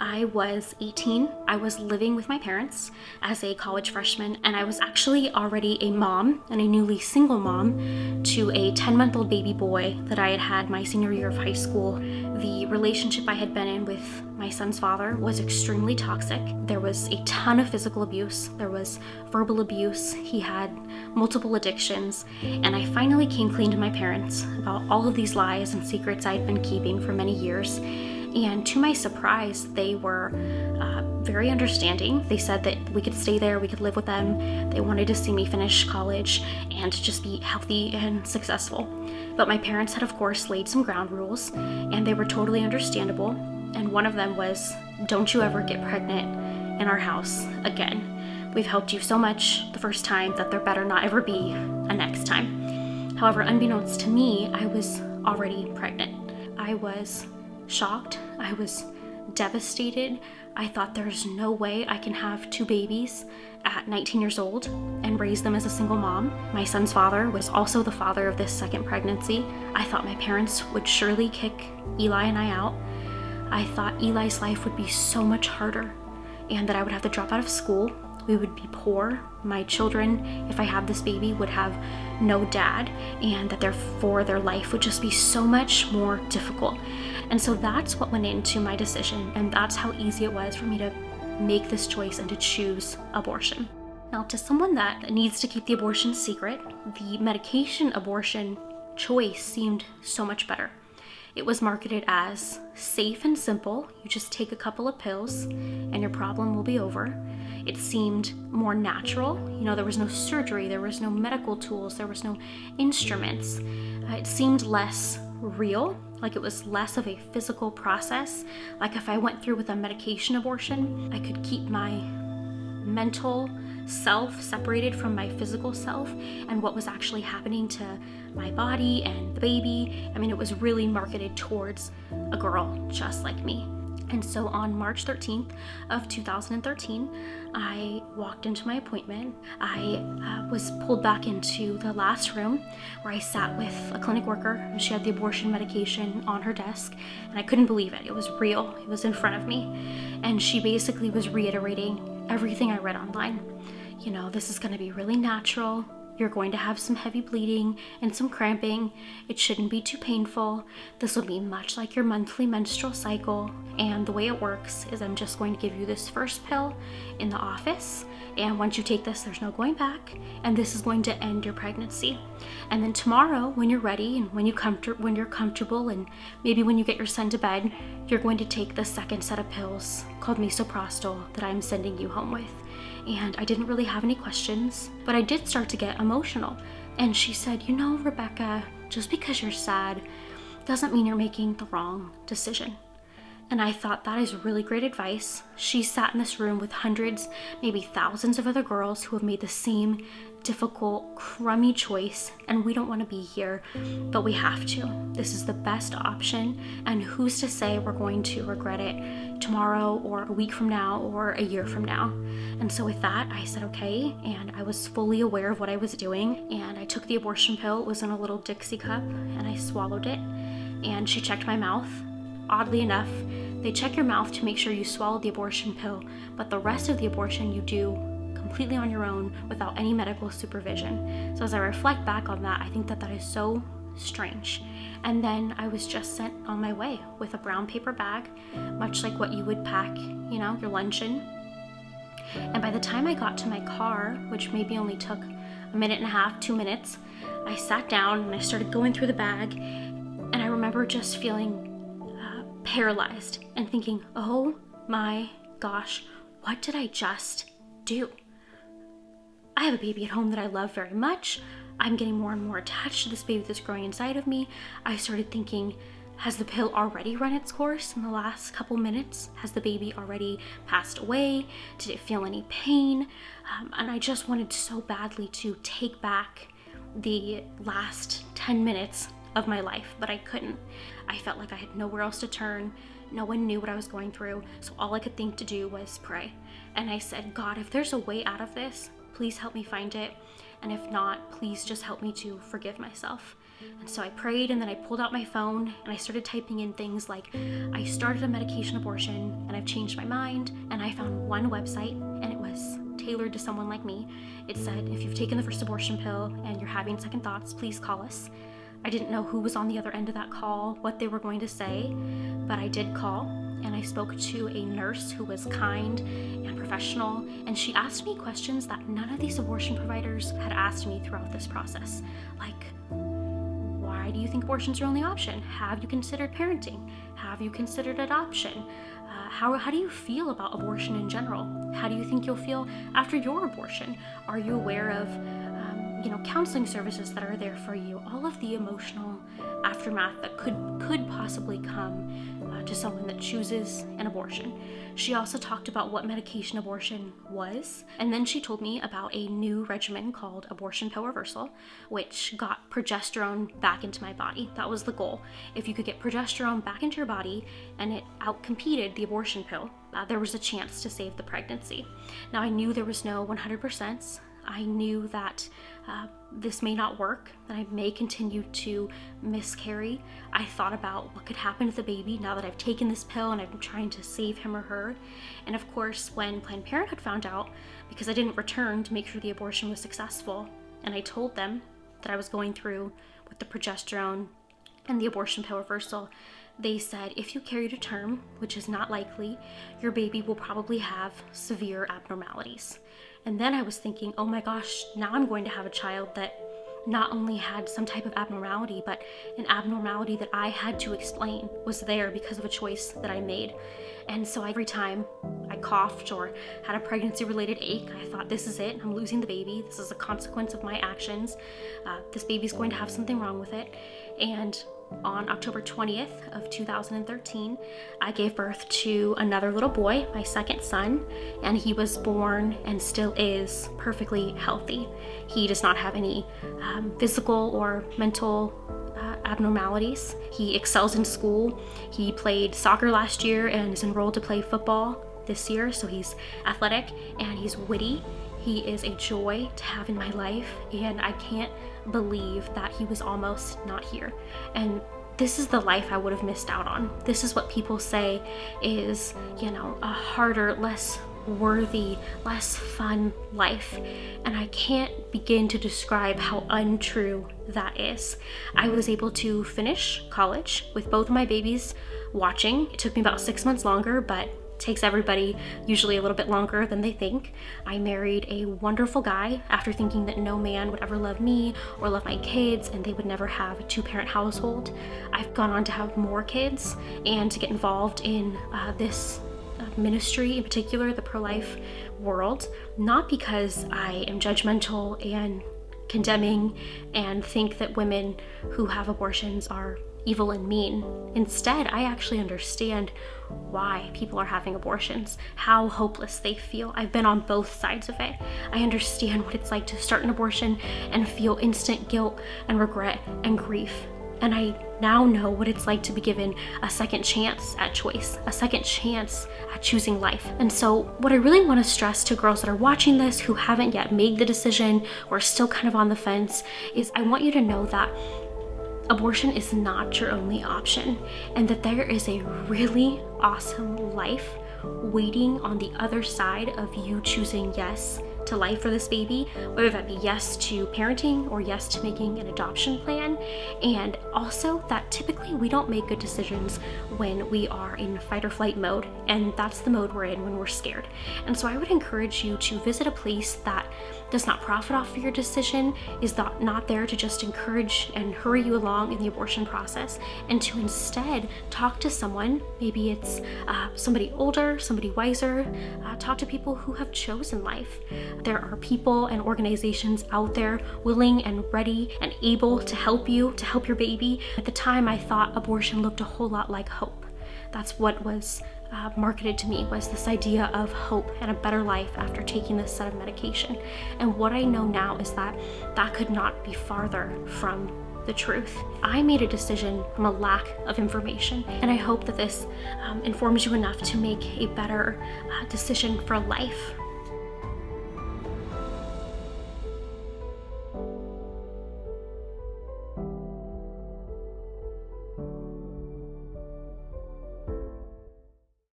I was 18. I was living with my parents as a college freshman, and I was actually already a mom and a newly single mom to a 10-month-old baby boy that I had had my senior year of high school. The relationship I had been in with my son's father was extremely toxic. There was a ton of physical abuse. There was verbal abuse. He had multiple addictions, and I finally came clean to my parents about all of these lies and secrets I'd been keeping for many years. And to my surprise, they were very understanding. They said that we could stay there, we could live with them. They wanted to see me finish college and just be healthy and successful. But my parents had, of course, laid some ground rules, and they were totally understandable. And one of them was, don't you ever get pregnant in our house again. We've helped you so much the first time that there better not ever be a next time. However, unbeknownst to me, I was already pregnant. I was shocked. I was devastated. I thought there's no way I can have 2 babies at 19 years old and raise them as a single mom. My son's father was also the father of this second pregnancy. I thought my parents would surely kick Eli and I out. I thought Eli's life would be so much harder and that I would have to drop out of school. We would be poor. My children, if I have this baby, would have no dad, and that therefore their life would just be so much more difficult. And so that's what went into my decision, and that's how easy it was for me to make this choice and to choose abortion. Now, to someone that needs to keep the abortion secret, the medication abortion choice seemed so much better. It was marketed as safe and simple. You just take a couple of pills and your problem will be over. It seemed more natural. There was no surgery, there was no medical tools, there was no instruments. It seemed less real, like it was less of a physical process. Like if I went through with a medication abortion, I could keep my mental self separated from my physical self and what was actually happening to my body and the baby. It was really marketed towards a girl just like me. And so on March 13th of 2013, I walked into my appointment. I was pulled back into the last room where I sat with a clinic worker, and she had the abortion medication on her desk, and I couldn't believe it. It was real. It was in front of me. And she basically was reiterating everything I read online. This is going to be really natural. You're going to have some heavy bleeding and some cramping. It shouldn't be too painful. This will be much like your monthly menstrual cycle. And the way it works is I'm just going to give you this first pill in the office. And once you take this, there's no going back. And this is going to end your pregnancy. And then tomorrow, when you're ready and when you're comfortable and maybe when you get your son to bed, you're going to take the second set of pills called misoprostol that I'm sending you home with. And I didn't really have any questions, but I did start to get emotional. And she said, Rebekah, just because you're sad doesn't mean you're making the wrong decision. And I thought that is really great advice. She sat in this room with hundreds, maybe thousands of other girls who have made the same difficult, crummy choice, and we don't want to be here, but we have to. This is the best option, and who's to say we're going to regret it tomorrow or a week from now or a year from now? And so with that, I said okay, and I was fully aware of what I was doing, and I took the abortion pill. It was in a little Dixie cup, and I swallowed it, and she checked my mouth. Oddly enough, they check your mouth to make sure you swallow the abortion pill, but the rest of the abortion you do completely on your own without any medical supervision. So as I reflect back on that, I think that is so strange. And then I was just sent on my way with a brown paper bag, much like what you would pack, your lunch in. And by the time I got to my car, which maybe only took a minute and a half, 2 minutes, I sat down and I started going through the bag, and I remember just feeling paralyzed and thinking, oh my gosh, what did I just do? I have a baby at home that I love very much. I'm getting more and more attached to this baby that's growing inside of me. I started thinking, has the pill already run its course in the last couple minutes? Has the baby already passed away? Did it feel any pain? And I just wanted so badly to take back the last 10 minutes of my life, but I couldn't. I felt like I had nowhere else to turn. No one knew what I was going through, so all I could think to do was pray. And I said, God, if there's a way out of this, please help me find it. And if not, please just help me to forgive myself. And so I prayed, and then I pulled out my phone and I started typing in things like, I started a medication abortion and I've changed my mind. And I found one website, and it was tailored to someone like me. It said, if you've taken the first abortion pill and you're having second thoughts, please call us. I didn't know who was on the other end of that call, what they were going to say, but I did call, and I spoke to a nurse who was kind and professional, and she asked me questions that none of these abortion providers had asked me throughout this process. Like, why do you think abortion's your only option? Have you considered parenting? Have you considered adoption? How do you feel about abortion in general? How do you think you'll feel after your abortion? Are you aware of counseling services that are there for you? All of the emotional aftermath that could possibly come to someone that chooses an abortion. She also talked about what medication abortion was, and then she told me about a new regimen called abortion pill reversal, which got progesterone back into my body. That was the goal. If you could get progesterone back into your body and it outcompeted the abortion pill, there was a chance to save the pregnancy. Now, I knew there was no 100%. I knew that this may not work, that I may continue to miscarry. I thought about what could happen to the baby now that I've taken this pill and I'm trying to save him or her. And of course, when Planned Parenthood found out, because I didn't return to make sure the abortion was successful, and I told them that I was going through with the progesterone and the abortion pill reversal, they said, if you carry to term, which is not likely, your baby will probably have severe abnormalities. And then I was thinking, oh my gosh, now I'm going to have a child that not only had some type of abnormality, but an abnormality that I had to explain was there because of a choice that I made. And so every time I coughed or had a pregnancy-related ache, I thought, this is it. I'm losing the baby. This is a consequence of my actions. This baby's going to have something wrong with it. And on October 20th of 2013, I gave birth to another little boy, my second son, and he was born and still is perfectly healthy. He does not have any physical or mental abnormalities. He excels in school. He played soccer last year and is enrolled to play football this year, so he's athletic and he's witty. He is a joy to have in my life, and I can't believe that he was almost not here. And this is the life I would have missed out on. This is what people say is, a harder, less worthy, less fun life. And I can't begin to describe how untrue that is. I was able to finish college with both of my babies watching. It took me about 6 months longer, but takes everybody usually a little bit longer than they think. I married a wonderful guy after thinking that no man would ever love me or love my kids and they would never have a two-parent household. I've gone on to have more kids and to get involved in this ministry, in particular the pro-life world, not because I am judgmental and condemning and think that women who have abortions are evil and mean. Instead, I actually understand why people are having abortions, how hopeless they feel. I've been on both sides of it. I understand what it's like to start an abortion and feel instant guilt and regret and grief. And I now know what it's like to be given a second chance at choice, a second chance at choosing life. And so what I really want to stress to girls that are watching this who haven't yet made the decision or are still kind of on the fence is I want you to know that abortion is not your only option, and that there is a really awesome life waiting on the other side of you choosing yes to life for this baby, whether that be yes to parenting or yes to making an adoption plan. And also that typically we don't make good decisions when we are in fight or flight mode, and that's the mode we're in when we're scared. And so I would encourage you to visit a place that does not profit off of your decision, is not there to just encourage and hurry you along in the abortion process, and to instead talk to someone. Maybe it's somebody older, somebody wiser. Talk to people who have chosen life. There are people and organizations out there willing and ready and able to help you, to help your baby. At the time, I thought abortion looked a whole lot like hope. That's what was marketed to me, was this idea of hope and a better life after taking this set of medication. And what I know now is that that could not be farther from the truth. I made a decision from a lack of information, and I hope that this informs you enough to make a better decision for life